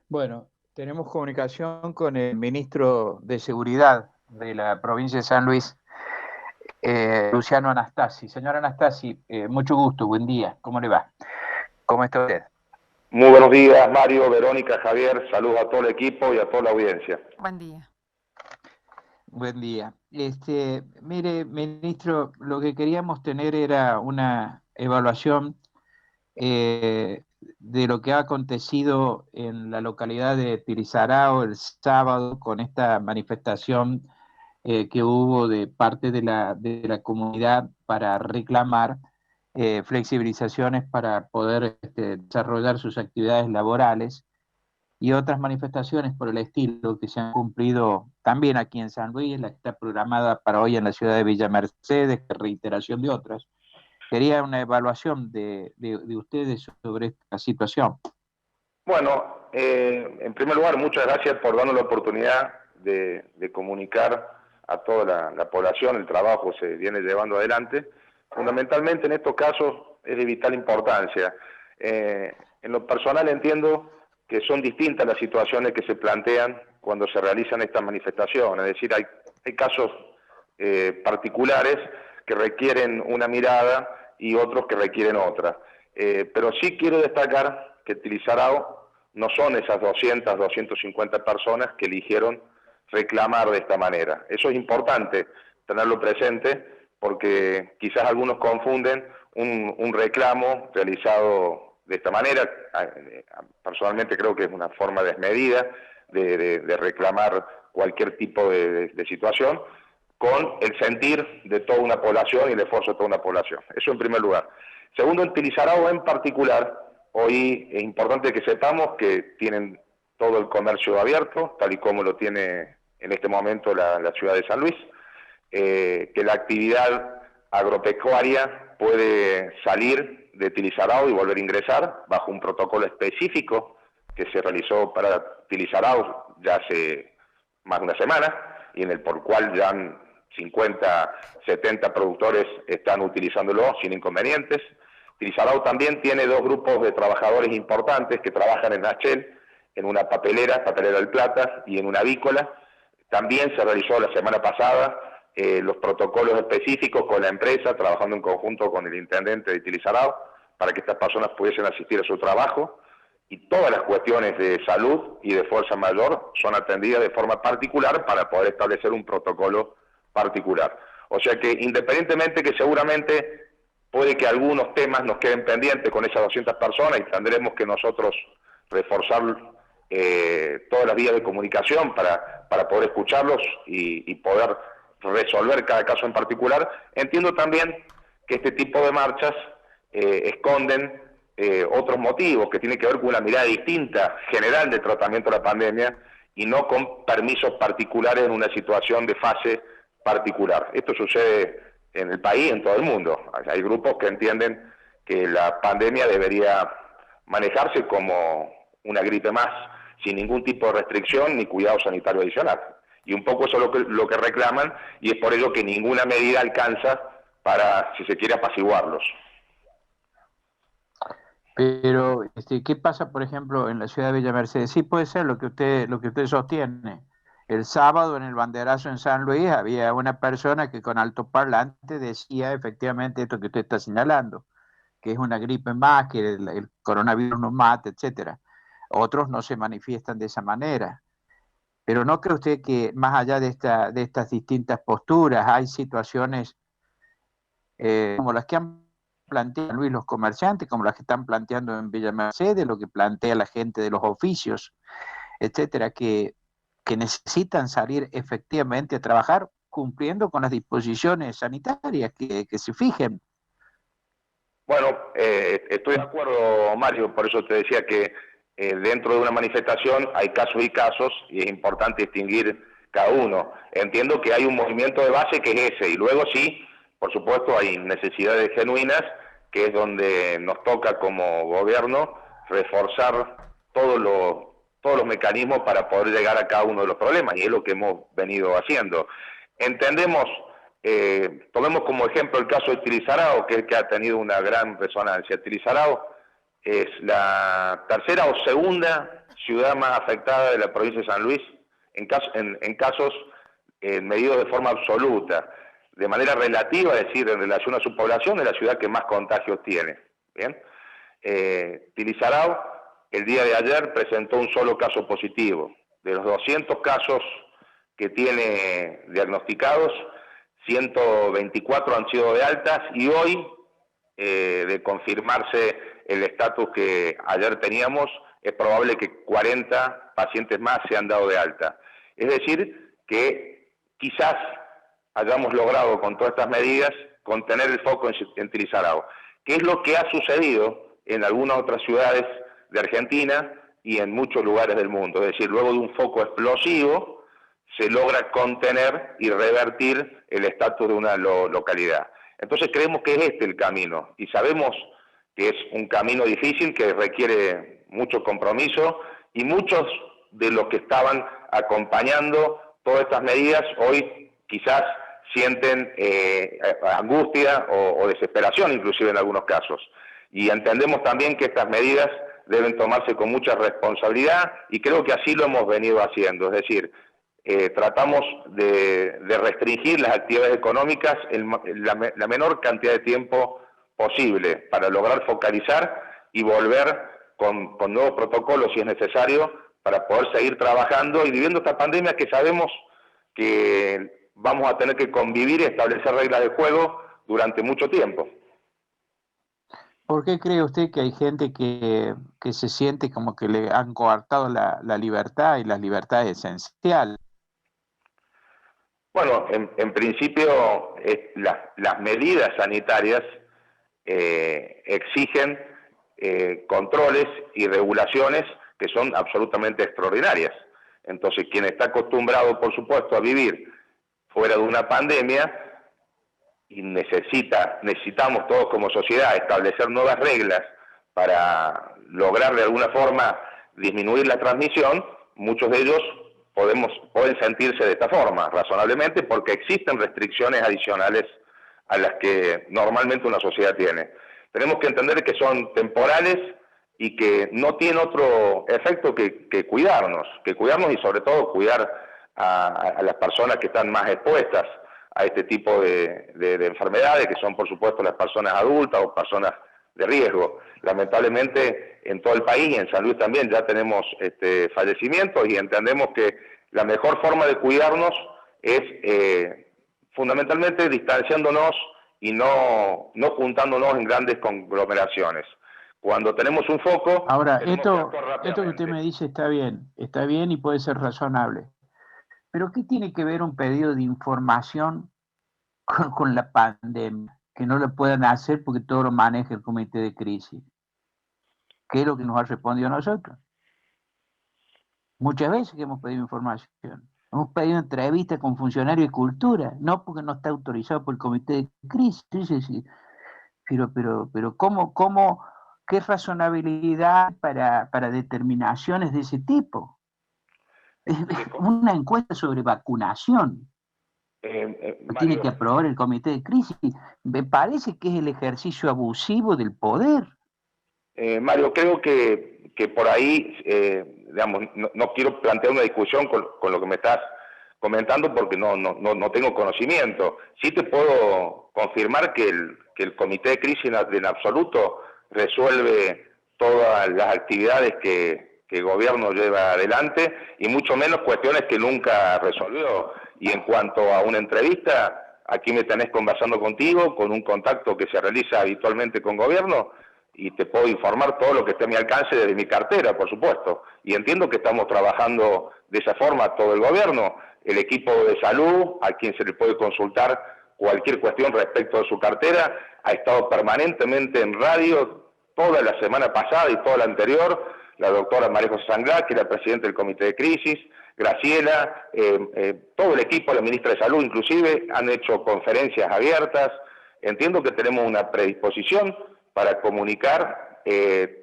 Bueno, tenemos comunicación con el ministro de Seguridad de la provincia de San Luis, Luciano Anastasi. Señor Anastasi, mucho gusto, buen día, ¿cómo le va? ¿Cómo está usted? Muy buenos días, Mario, Verónica, Javier. Saludos a todo el equipo y a toda la audiencia. Buen día. Buen día. Mire, ministro, lo que queríamos tener era una evaluación de lo que ha acontecido en la localidad de Tirizarao el sábado con esta manifestación que hubo de parte de la comunidad para reclamar flexibilizaciones para poder desarrollar sus actividades laborales y otras manifestaciones por el estilo que se han cumplido también aquí en San Luis, la que está programada para hoy en la ciudad de Villa Mercedes, reiteración de otras. Quería una evaluación de ustedes sobre esta situación. Bueno, en primer lugar, muchas gracias por darnos la oportunidad de comunicar a toda la población el trabajo que se viene llevando adelante. Fundamentalmente en estos casos es de vital importancia. En lo personal entiendo que son distintas las situaciones que se plantean cuando se realizan estas manifestaciones, es decir, hay casos particulares que requieren una mirada y otros que requieren otra. Pero sí quiero destacar que Tilizarao no son esas 200, 250 personas que eligieron reclamar de esta manera. Eso es importante tenerlo presente porque quizás algunos confunden un reclamo realizado de esta manera. Personalmente creo que es una forma desmedida de reclamar cualquier tipo de situación con el sentir de toda una población y el esfuerzo de toda una población. Eso en primer lugar. Segundo, en Tilizarao en particular, hoy es importante que sepamos que tienen todo el comercio abierto, tal y como lo tiene en este momento la ciudad de San Luis, que la actividad agropecuaria puede salir de Tilizarao y volver a ingresar bajo un protocolo específico que se realizó para Tilizarao ya hace más de una semana y en el por cual ya 50, 70 productores están utilizándolo sin inconvenientes. Tilizarao también tiene dos grupos de trabajadores importantes que trabajan en Nachel, en una papelera del Plata, y en una avícola. También se realizó la semana pasada los protocolos específicos con la empresa, trabajando en conjunto con el intendente de Tilizarao, para que estas personas pudiesen asistir a su trabajo. Y todas las cuestiones de salud y de fuerza mayor son atendidas de forma particular para poder establecer un protocolo particular. O sea que independientemente que seguramente puede que algunos temas nos queden pendientes con esas 200 personas y tendremos que nosotros reforzar todas las vías de comunicación para poder escucharlos y poder resolver cada caso en particular. Entiendo también que este tipo de marchas esconden otros motivos que tienen que ver con una mirada distinta, general, del tratamiento de la pandemia y no con permisos particulares en una situación de fase particular. Esto sucede en el país, en todo el mundo. Hay grupos que entienden que la pandemia debería manejarse como una gripe más, sin ningún tipo de restricción ni cuidado sanitario adicional. Y un poco eso es lo que reclaman, y es por ello que ninguna medida alcanza para, si se quiere, apaciguarlos. Pero, ¿qué pasa, por ejemplo, en la ciudad de Villa Mercedes? Sí puede ser lo que usted sostiene. El sábado en el banderazo en San Luis había una persona que con altoparlante decía efectivamente esto que usted está señalando, que es una gripe más, que el coronavirus nos mata, etcétera. Otros no se manifiestan de esa manera. Pero ¿no cree usted que más allá de estas distintas posturas hay situaciones como las que han planteado Luis los comerciantes, como las que están planteando en Villa Mercedes, lo que plantea la gente de los oficios, etcétera, que necesitan salir efectivamente a trabajar cumpliendo con las disposiciones sanitarias que se fijen? Bueno, estoy de acuerdo, Mario, por eso te decía que dentro de una manifestación hay casos y casos y es importante distinguir cada uno. Entiendo que hay un movimiento de base que es ese y luego sí, por supuesto, hay necesidades genuinas que es donde nos toca como gobierno reforzar todos los mecanismos para poder llegar a cada uno de los problemas y es lo que hemos venido haciendo. Entendemos tomemos como ejemplo el caso de Tilizarao, que es el que ha tenido una gran resonancia. Tilizarao es la tercera o segunda ciudad más afectada de la provincia de San Luis, en casos medidos de forma absoluta. De manera relativa, es decir, en relación a su población, es la ciudad que más contagios tiene. ¿Bien? Tilizarao, el día de ayer, presentó un solo caso positivo. De los 200 casos que tiene diagnosticados, 124 han sido de altas y hoy, de confirmarse el estatus que ayer teníamos, es probable que 40 pacientes más se han dado de alta. Es decir, que quizás hayamos logrado con todas estas medidas contener el foco en Tilizarao, que es lo que ha sucedido en algunas otras ciudades de Argentina y en muchos lugares del mundo. Es decir, luego de un foco explosivo se logra contener y revertir el estatus de una localidad. Entonces creemos que es este el camino y sabemos que es un camino difícil que requiere mucho compromiso y muchos de los que estaban acompañando todas estas medidas hoy quizás sienten angustia o desesperación inclusive en algunos casos. Y entendemos también que estas medidas deben tomarse con mucha responsabilidad y creo que así lo hemos venido haciendo, es decir, tratamos de restringir las actividades económicas en la menor cantidad de tiempo posible para lograr focalizar y volver con nuevos protocolos si es necesario para poder seguir trabajando y viviendo esta pandemia que sabemos que vamos a tener que convivir y establecer reglas de juego durante mucho tiempo. ¿Por qué cree usted que hay gente que se siente como que le han coartado la libertad y la libertad es esencial? Bueno, en principio las medidas sanitarias exigen controles y regulaciones que son absolutamente extraordinarias. Entonces, quien está acostumbrado, por supuesto, a vivir fuera de una pandemia y necesitamos todos como sociedad establecer nuevas reglas para lograr de alguna forma disminuir la transmisión, muchos de ellos pueden sentirse de esta forma, razonablemente, porque existen restricciones adicionales a las que normalmente una sociedad tiene. Tenemos que entender que son temporales y que no tienen otro efecto que cuidarnos y sobre todo cuidar a las personas que están más expuestas a este tipo de enfermedades, que son por supuesto las personas adultas o personas de riesgo. Lamentablemente en todo el país y en San Luis también ya tenemos fallecimientos y entendemos que la mejor forma de cuidarnos es fundamentalmente distanciándonos y no juntándonos en grandes conglomeraciones. Cuando tenemos un foco... Ahora, esto que usted me dice está bien y puede ser razonable. Pero ¿qué tiene que ver un pedido de información con la pandemia? Que no lo puedan hacer porque todo lo maneja el comité de crisis. ¿Qué es lo que nos ha respondido a nosotros? Muchas veces que hemos pedido información. Hemos pedido entrevistas con funcionarios de cultura, no porque no está autorizado por el comité de crisis. Sí. Pero ¿qué razonabilidad para determinaciones de ese tipo? Una encuesta sobre vacunación. Tiene que aprobar el comité de crisis. Me parece que es el ejercicio abusivo del poder. Mario, creo que por ahí, digamos, no quiero plantear una discusión con lo que me estás comentando porque no tengo conocimiento. Sí te puedo confirmar que el comité de crisis en absoluto resuelve todas las actividades que el gobierno lleva adelante y mucho menos cuestiones que nunca resolvió. Y en cuanto a una entrevista, aquí me tenés conversando contigo, con un contacto que se realiza habitualmente con gobierno, y te puedo informar todo lo que esté a mi alcance desde mi cartera, por supuesto. Y entiendo que estamos trabajando de esa forma todo el gobierno, el equipo de salud, a quien se le puede consultar cualquier cuestión respecto de su cartera, ha estado permanentemente en radio toda la semana pasada y toda la anterior, la doctora María José Sanglá, que era presidenta del comité de crisis, Graciela, todo el equipo, la ministra de Salud inclusive, han hecho conferencias abiertas. Entiendo que tenemos una predisposición para comunicar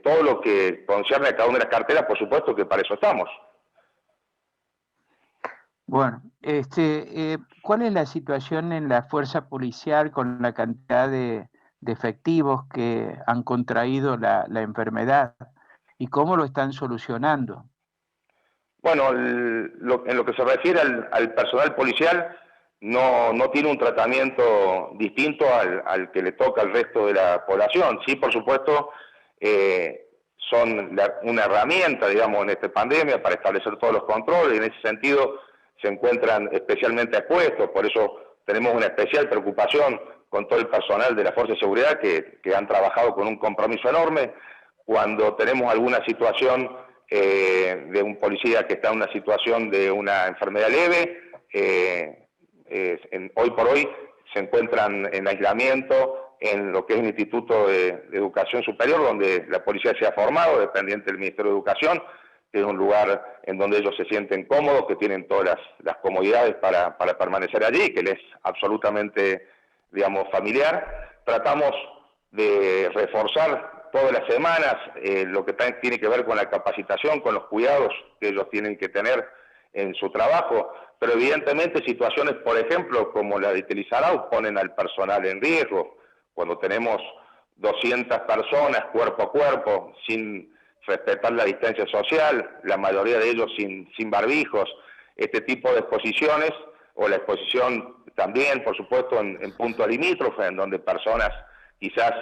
todo lo que concierne a cada una de las carteras, por supuesto que para eso estamos. Bueno, ¿cuál es la situación en la fuerza policial con la cantidad de efectivos que han contraído la enfermedad y cómo lo están solucionando? Bueno, en lo que se refiere al personal policial, no tiene un tratamiento distinto al que le toca al resto de la población. Sí, por supuesto, son una herramienta, digamos, en esta pandemia para establecer todos los controles, y en ese sentido se encuentran especialmente expuestos, por eso tenemos una especial preocupación con todo el personal de la Fuerza de Seguridad que han trabajado con un compromiso enorme. Cuando tenemos alguna situación de un policía que está en una situación de una enfermedad leve, hoy por hoy se encuentran en aislamiento en lo que es el Instituto de Educación Superior, donde la policía se ha formado, dependiente del Ministerio de Educación, que es un lugar en donde ellos se sienten cómodos, que tienen todas las comodidades para permanecer allí, que les es absolutamente, digamos, familiar. Tratamos de reforzar todas las semanas lo que tiene que ver con la capacitación, con los cuidados que ellos tienen que tener en su trabajo, pero evidentemente situaciones, por ejemplo, como la de Tilizarau, ponen al personal en riesgo. Cuando tenemos 200 personas cuerpo a cuerpo, sin respetar la distancia social, la mayoría de ellos sin barbijos, este tipo de exposiciones, o la exposición también, por supuesto, en puntos limítrofes, en donde personas quizás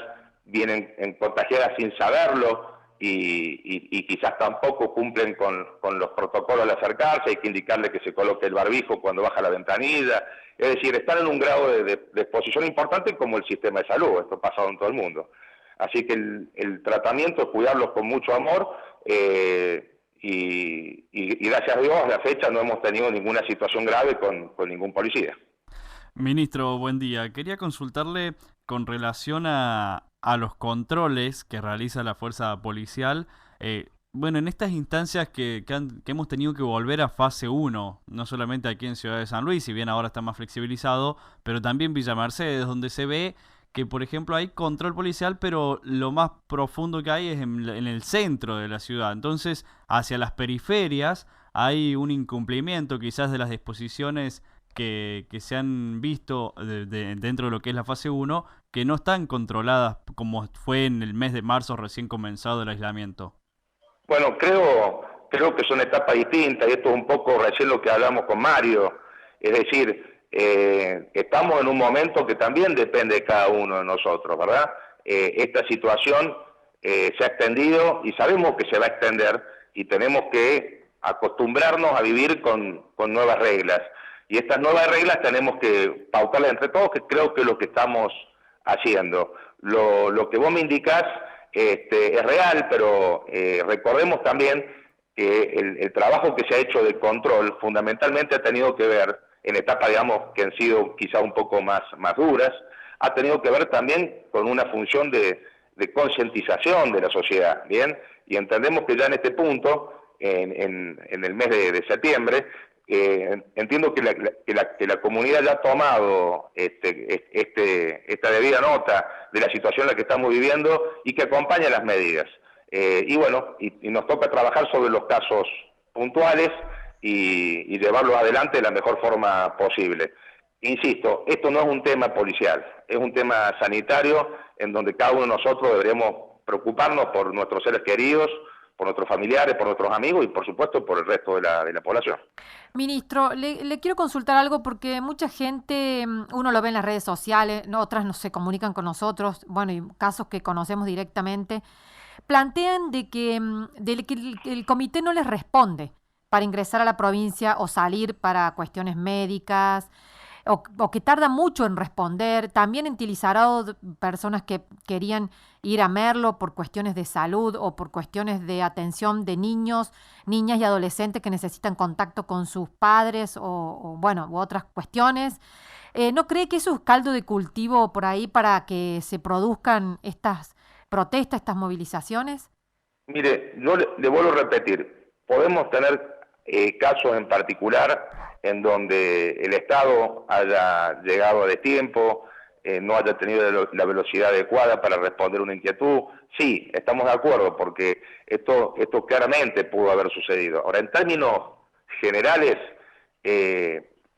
vienen contagiadas sin saberlo, y quizás tampoco cumplen con los protocolos al acercarse, hay que indicarle que se coloque el barbijo cuando baja la ventanilla, es decir, están en un grado de exposición importante como el sistema de salud, esto ha pasado en todo el mundo. Así que el tratamiento es cuidarlos con mucho amor, y gracias a Dios a la fecha no hemos tenido ninguna situación grave con ningún policía. Ministro, buen día. Quería consultarle con relación a los controles que realiza la fuerza policial. Bueno, en estas instancias que hemos tenido que volver a fase 1, no solamente aquí en Ciudad de San Luis, si bien ahora está más flexibilizado, pero también Villa Mercedes, donde se ve que, por ejemplo, hay control policial, pero lo más profundo que hay es en el centro de la ciudad. Entonces, hacia las periferias hay un incumplimiento quizás de las disposiciones que se han visto dentro de lo que es la fase 1, que no están controladas como fue en el mes de marzo recién comenzado el aislamiento. Bueno, creo que son etapas distintas, y esto es un poco recién lo que hablamos con Mario, es decir, estamos en un momento que también depende de cada uno de nosotros, ¿verdad? Esta situación se ha extendido y sabemos que se va a extender, y tenemos que acostumbrarnos a vivir con nuevas reglas. Y estas nuevas reglas tenemos que pautarlas entre todos, que creo que es lo que estamos haciendo. Lo que vos me indicás es real, pero recordemos también que el trabajo que se ha hecho de control fundamentalmente ha tenido que ver, en etapas, digamos, que han sido quizá un poco más duras, ha tenido que ver también con una función de concientización de la sociedad, ¿bien? Y entendemos que ya en este punto, en el mes de septiembre, entiendo que la comunidad ya ha tomado esta debida nota de la situación en la que estamos viviendo y que acompaña las medidas. Y bueno, y nos toca trabajar sobre los casos puntuales y llevarlos adelante de la mejor forma posible. Insisto, esto no es un tema policial, es un tema sanitario en donde cada uno de nosotros deberíamos preocuparnos por nuestros seres queridos, por nuestros familiares, por nuestros amigos y por supuesto por el resto de la población. Ministro, le quiero consultar algo porque mucha gente, uno lo ve en las redes sociales, otras no se comunican con nosotros, bueno, y casos que conocemos directamente, plantean de que el comité no les responde para ingresar a la provincia o salir para cuestiones médicas, o que tarda mucho en responder. También en Tilizarao, personas que querían ir a Merlo por cuestiones de salud o por cuestiones de atención de niños, niñas y adolescentes que necesitan contacto con sus padres bueno, u otras cuestiones. ¿No cree que eso es caldo de cultivo por ahí para que se produzcan estas protestas, estas movilizaciones? Mire, yo le vuelvo a repetir, podemos tener casos en particular en donde el Estado haya llegado a destiempo, no haya tenido la velocidad adecuada para responder una inquietud. Sí, estamos de acuerdo, porque esto claramente pudo haber sucedido. Ahora, en términos generales,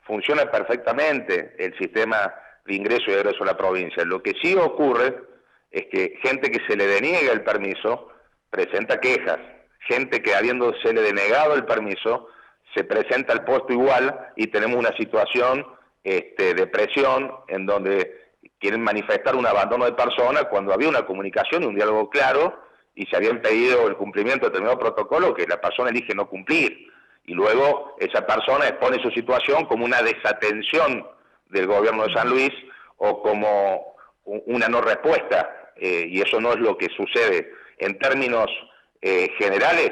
funciona perfectamente el sistema de ingreso y egreso a la provincia. Lo que sí ocurre es que gente que se le deniega el permiso presenta quejas. gente que habiéndosele denegado el permiso, se presenta al puesto igual y tenemos una situación de presión en donde quieren manifestar un abandono de persona cuando había una comunicación y un diálogo claro y se habían pedido el cumplimiento de determinado protocolo que la persona elige no cumplir. Y luego esa persona expone su situación como una desatención del gobierno de San Luis o como una no respuesta, y eso no es lo que sucede. En términos generales,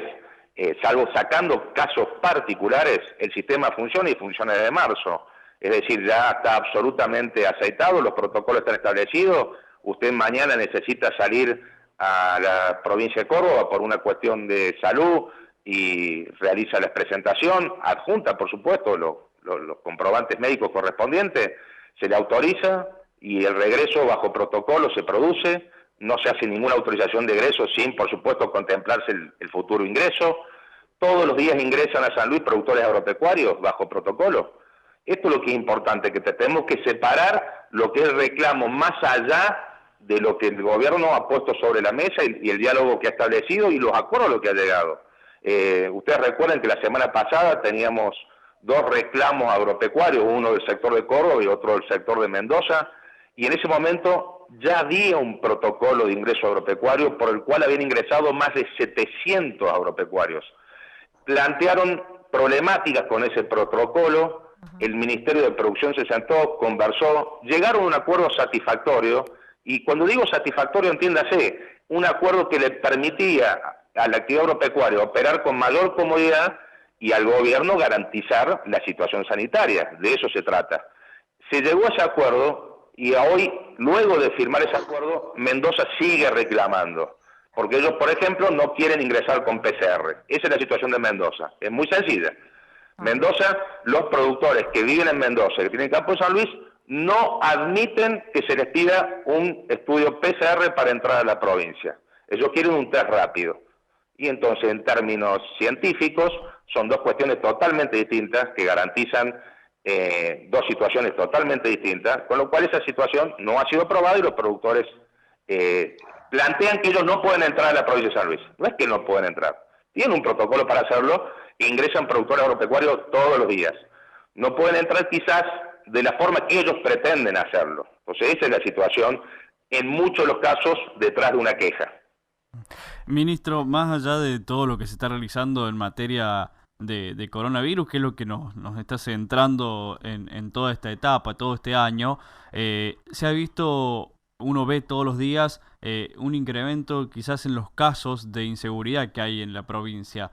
salvo sacando casos particulares, el sistema funciona y funciona desde marzo. Es decir, ya está absolutamente aceitado, los protocolos están establecidos. Usted mañana necesita salir a la provincia de Córdoba por una cuestión de salud y realiza la presentación, adjunta por supuesto los comprobantes médicos correspondientes, se le autoriza y el regreso bajo protocolo se produce, no se hace ninguna autorización de egreso sin por supuesto contemplarse el futuro ingreso. Todos los días ingresan a San Luis productores agropecuarios bajo protocolo. Esto es lo que es importante, que tenemos que separar lo que es el reclamo más allá de lo que el gobierno ha puesto sobre la mesa y el diálogo que ha establecido y los acuerdos a los que ha llegado. Ustedes recuerdan que la semana pasada teníamos dos reclamos agropecuarios, uno del sector de Córdoba y otro del sector de Mendoza, y en ese momento ya había un protocolo de ingreso agropecuario por el cual habían ingresado más de 700 agropecuarios. Plantearon problemáticas con ese protocolo, el Ministerio de Producción se sentó, conversó, llegaron a un acuerdo satisfactorio, y cuando digo satisfactorio entiéndase, un acuerdo que le permitía a la actividad agropecuaria operar con mayor comodidad y al gobierno garantizar la situación sanitaria, de eso se trata. Se llegó a ese acuerdo y hoy, luego de firmar ese acuerdo, Mendoza sigue reclamando, porque ellos, por ejemplo, no quieren ingresar con PCR. Esa es la situación de Mendoza, es muy sencilla. Mendoza, los productores que viven en Mendoza, que tienen campo en San Luis, no admiten que se les pida un estudio PCR para entrar a la provincia. Ellos quieren un test rápido. Y entonces, en términos científicos, son dos cuestiones totalmente distintas que garantizan dos situaciones totalmente distintas, con lo cual esa situación no ha sido aprobada y los productores plantean que ellos no pueden entrar a la provincia de San Luis. No es que no pueden entrar, tienen un protocolo para hacerlo, ingresan productores agropecuarios todos los días. No pueden entrar quizás de la forma que ellos pretenden hacerlo. Entonces esa es la situación, en muchos de los casos, detrás de una queja. Ministro, más allá de todo lo que se está realizando en materia de coronavirus, que es lo que nos está centrando en toda esta etapa, todo este año, se ha visto, uno ve todos los días un incremento quizás en los casos de inseguridad que hay en la provincia.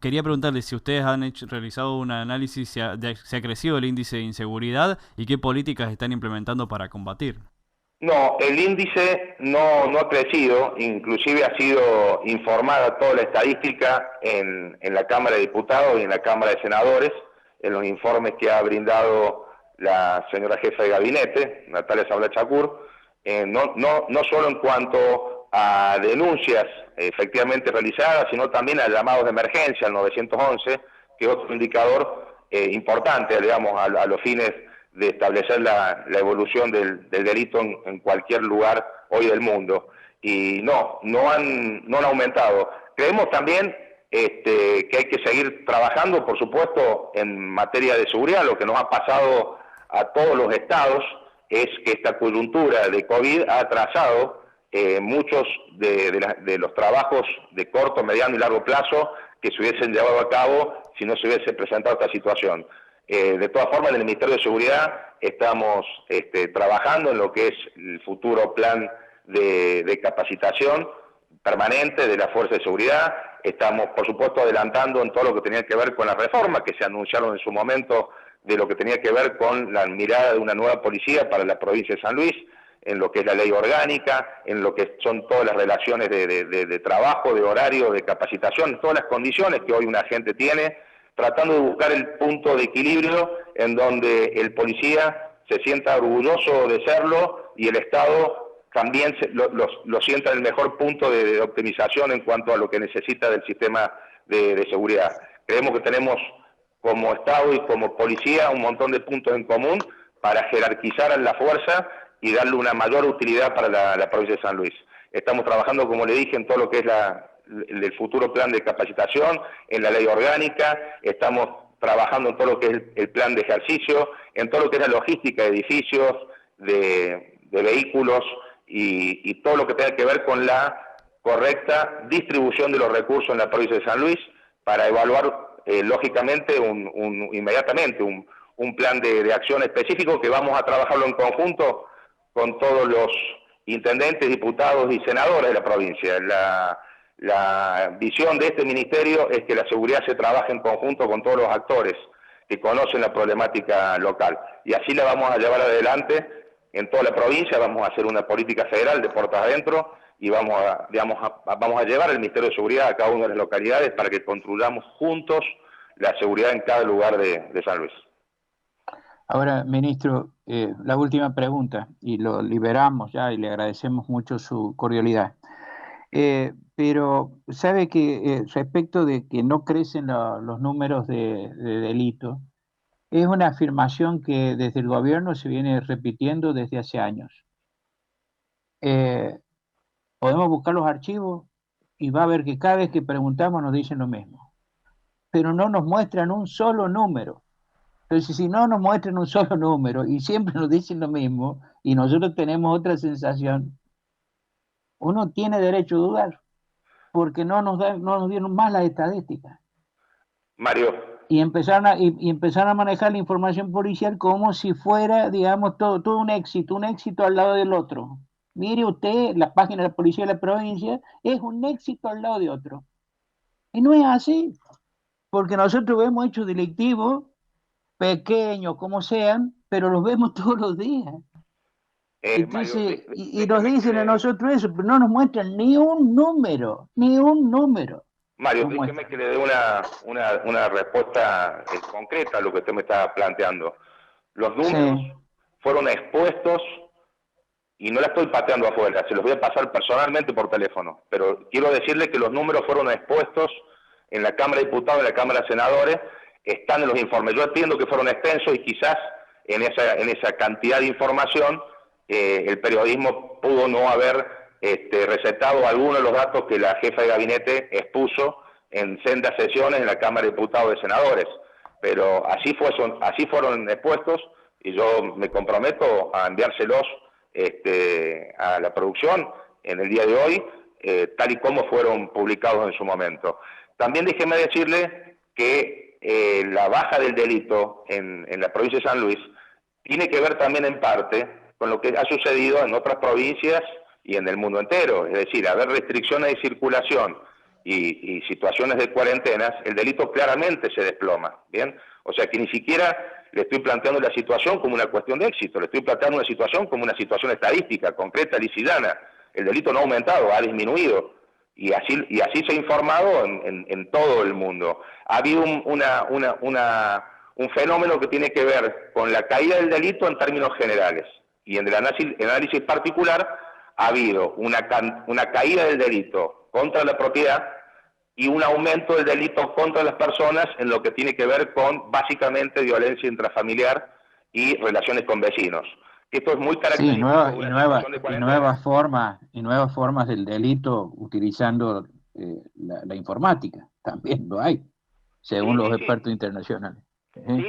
Quería preguntarle si ustedes han realizado un análisis, si ha crecido el índice de inseguridad y qué políticas están implementando para combatir. No, el índice no ha crecido, inclusive ha sido informada toda la estadística en la Cámara de Diputados y en la Cámara de Senadores, en los informes que ha brindado la señora jefa de gabinete, Natalia Saula Chacur, no solo en cuanto a denuncias efectivamente realizadas, sino también a llamados de emergencia, al 911, que es otro indicador importante, digamos, a los fines de establecer la evolución del delito en cualquier lugar hoy del mundo. Y no han aumentado. Creemos también que hay que seguir trabajando, por supuesto, en materia de seguridad. Lo que nos ha pasado a todos los estados es que esta coyuntura de COVID ha atrasado muchos de los trabajos de corto, mediano y largo plazo que se hubiesen llevado a cabo si no se hubiese presentado esta situación. De todas formas, en el Ministerio de Seguridad estamos trabajando en lo que es el futuro plan de capacitación permanente de la Fuerza de Seguridad. Estamos, por supuesto, adelantando en todo lo que tenía que ver con las reformas que se anunciaron en su momento, de lo que tenía que ver con la mirada de una nueva policía para la provincia de San Luis, en lo que es la ley orgánica, en lo que son todas las relaciones de trabajo, de horario, de capacitación, todas las condiciones que hoy un agente tiene, tratando de buscar el punto de equilibrio en donde el policía se sienta orgulloso de serlo y el Estado también lo sienta en el mejor punto de optimización en cuanto a lo que necesita del sistema de seguridad. Creemos que tenemos como Estado y como policía un montón de puntos en común para jerarquizar la fuerza y darle una mayor utilidad para la provincia de San Luis. Estamos trabajando, como le dije, en todo lo que es la el futuro plan de capacitación, en la ley orgánica, estamos trabajando en todo lo que es el plan de ejercicio, en todo lo que es la logística de edificios, de vehículos y todo lo que tenga que ver con la correcta distribución de los recursos en la provincia de San Luis para evaluar lógicamente inmediatamente un plan de acción específico que vamos a trabajarlo en conjunto con todos los intendentes, diputados y senadores de la provincia. La visión de este ministerio es que la seguridad se trabaje en conjunto con todos los actores que conocen la problemática local. Y así la vamos a llevar adelante en toda la provincia, vamos a hacer una política federal de puertas adentro y vamos a llevar el Ministerio de Seguridad a cada una de las localidades para que construyamos juntos la seguridad en cada lugar de San Luis. Ahora, ministro, la última pregunta, y lo liberamos ya y le agradecemos mucho su cordialidad. Pero sabe que respecto de que no crecen los números de delito, es una afirmación que desde el gobierno se viene repitiendo desde hace años. Podemos buscar los archivos y va a ver que cada vez que preguntamos nos dicen lo mismo, pero no nos muestran un solo número. Entonces, si no nos muestran un solo número y siempre nos dicen lo mismo y nosotros tenemos otra sensación, uno tiene derecho a dudar, porque no nos dieron más las estadísticas. Mario. Y empezaron a manejar la información policial como si fuera, digamos, todo un éxito al lado del otro. Mire usted, la página de la policía de la provincia es un éxito al lado de otro. Y no es así, porque nosotros vemos hechos delictivos, pequeños como sean, pero los vemos todos los días. Entonces, Mario, y nos dicen a nosotros eso, pero no nos muestran ni un número. Mario, déjeme que le dé una respuesta concreta a lo que usted me está planteando. Los números fueron expuestos, y no la estoy pateando afuera, se los voy a pasar personalmente por teléfono, pero quiero decirle que los números fueron expuestos en la Cámara de Diputados, en la Cámara de Senadores, están en los informes. Yo entiendo que fueron extensos y quizás en esa cantidad de información el periodismo pudo no haber recetado algunos de los datos que la jefa de gabinete expuso en sendas sesiones en la Cámara de Diputados y Senadores. Pero así fueron expuestos y yo me comprometo a enviárselos a la producción en el día de hoy, tal y como fueron publicados en su momento. También déjeme decirle que la baja del delito en la provincia de San Luis tiene que ver también en parte con lo que ha sucedido en otras provincias y en el mundo entero. Es decir, haber restricciones de circulación y situaciones de cuarentenas, el delito claramente se desploma, ¿bien? O sea que ni siquiera le estoy planteando la situación como una cuestión de éxito, le estoy planteando una situación como una situación estadística, concreta, licidana. El delito no ha aumentado, ha disminuido. Y así se ha informado en todo el mundo. Ha habido un fenómeno que tiene que ver con la caída del delito en términos generales. Y en el análisis particular ha habido una caída del delito contra la propiedad y un aumento del delito contra las personas en lo que tiene que ver con, básicamente, violencia intrafamiliar y relaciones con vecinos. Esto es muy característico. Sí, nuevas formas del delito utilizando la informática, también lo hay, según los expertos internacionales. Sí,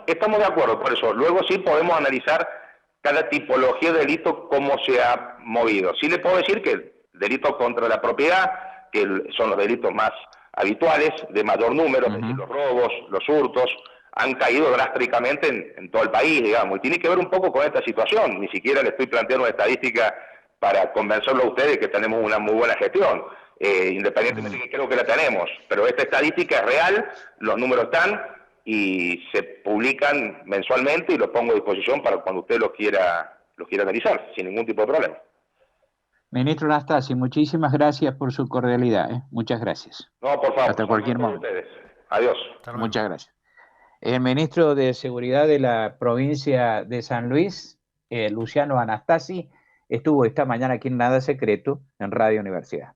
estamos de acuerdo por eso. Luego sí podemos analizar cada tipología de delito, cómo se ha movido. Sí le puedo decir que el delito contra la propiedad, que son los delitos más habituales, de mayor número, es decir, los robos, los hurtos, han caído drásticamente en todo el país, digamos, y tiene que ver un poco con esta situación. Ni siquiera le estoy planteando una estadística para convencerlo a ustedes que tenemos una muy buena gestión, independientemente de que creo que la tenemos, pero esta estadística es real, los números están y se publican mensualmente y los pongo a disposición para cuando usted los quiera analizar, sin ningún tipo de problema. Ministro Anastasi, muchísimas gracias por su cordialidad. Muchas gracias. No, por favor. Hasta cualquier momento. Adiós. Muchas gracias. El ministro de Seguridad de la provincia de San Luis, Luciano Anastasi, estuvo esta mañana aquí en Nada Secreto, en Radio Universidad.